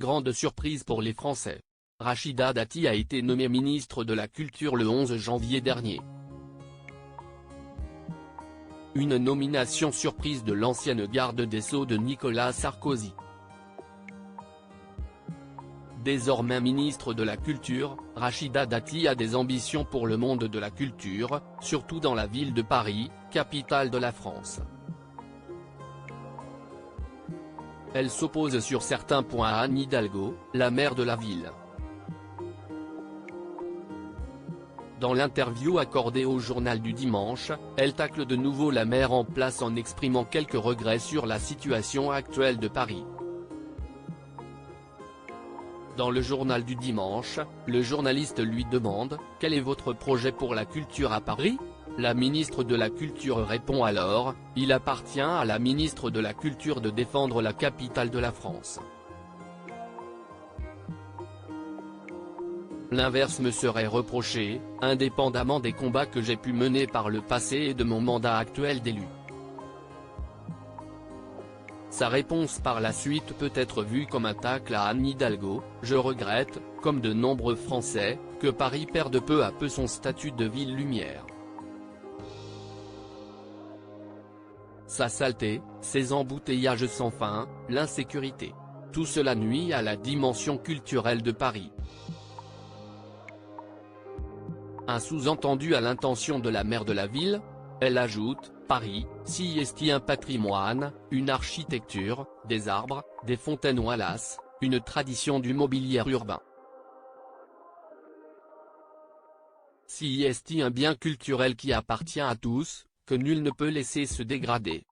grande surprise pour les Français. Rachida Dati a été nommée ministre de la Culture le 11 janvier dernier. Une nomination surprise de l'ancienne garde des Sceaux de Nicolas Sarkozy. Désormais ministre de la Culture, Rachida Dati a des ambitions pour le monde de la culture, surtout dans la ville de Paris, capitale de la France. Elle s'oppose sur certains points à Anne Hidalgo, la maire de la ville. Dans l'interview accordée au journal du dimanche, elle tacle de nouveau la maire en place en exprimant quelques regrets sur la situation actuelle de Paris. Dans le journal du dimanche, le journaliste lui demande « Quel est votre projet pour la culture à Paris ?» La ministre de la Culture répond alors « Il appartient à la ministre de la Culture de défendre la capitale de la France. L'inverse me serait reproché, indépendamment des combats que j'ai pu mener par le passé et de mon mandat actuel d'élu. » Sa réponse par la suite peut être vue comme un tacle à Anne Hidalgo. « Je regrette, comme de nombreux Français, que Paris perde peu à peu son statut de ville lumière. Sa saleté, ses embouteillages sans fin, l'insécurité. Tout cela nuit à la dimension culturelle de Paris. » Un sous-entendu à l'intention de la maire de la ville. Elle ajoute « Paris, si est un patrimoine, une architecture, des arbres, des fontaines Wallace, une tradition du mobilier urbain. Si est un bien culturel qui appartient à tous, que nul ne peut laisser se dégrader. »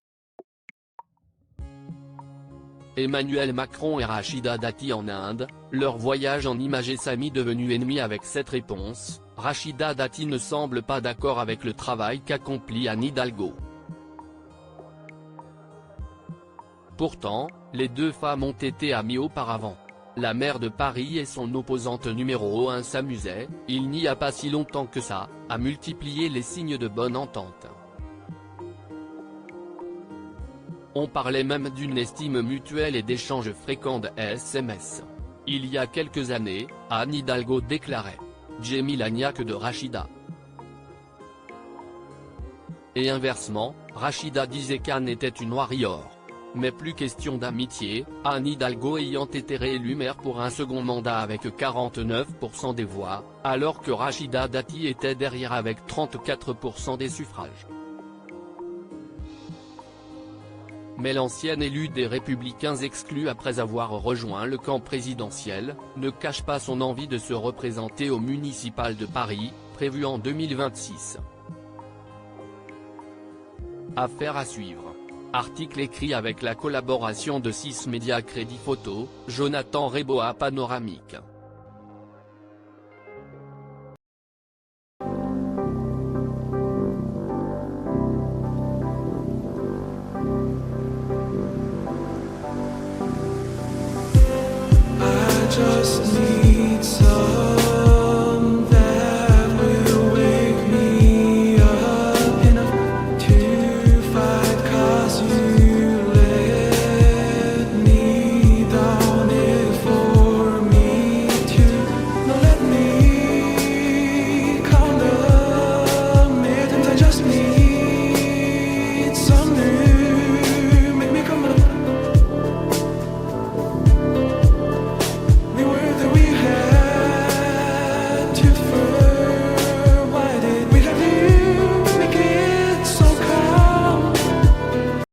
Emmanuel Macron et Rachida Dati en Inde, leur voyage en imagé s'est devenu ennemi avec cette réponse. Rachida Dati ne semble pas d'accord avec le travail qu'accomplit Anne Hidalgo. Pourtant, les deux femmes ont été amies auparavant. La maire de Paris et son opposante numéro 1 s'amusaient, il n'y a pas si longtemps que ça, à multiplier les signes de bonne entente. On parlait même d'une estime mutuelle et d'échanges fréquents de SMS. Il y a quelques années, Anne Hidalgo déclarait « J'ai l'agnac de Rachida ». Et inversement, Rachida disait qu'Anne était une warrior. Mais plus question d'amitié, Anne Hidalgo ayant été réélue maire pour un second mandat avec 49% des voix, alors que Rachida Dati était derrière avec 34% des suffrages. Mais l'ancienne élue des Républicains exclue après avoir rejoint le camp présidentiel, ne cache pas son envie de se représenter au municipal de Paris, prévu en 2026. Affaire à suivre. Article écrit avec la collaboration de 6 médias Crédit Photo, Jonathan Reboa Panoramique.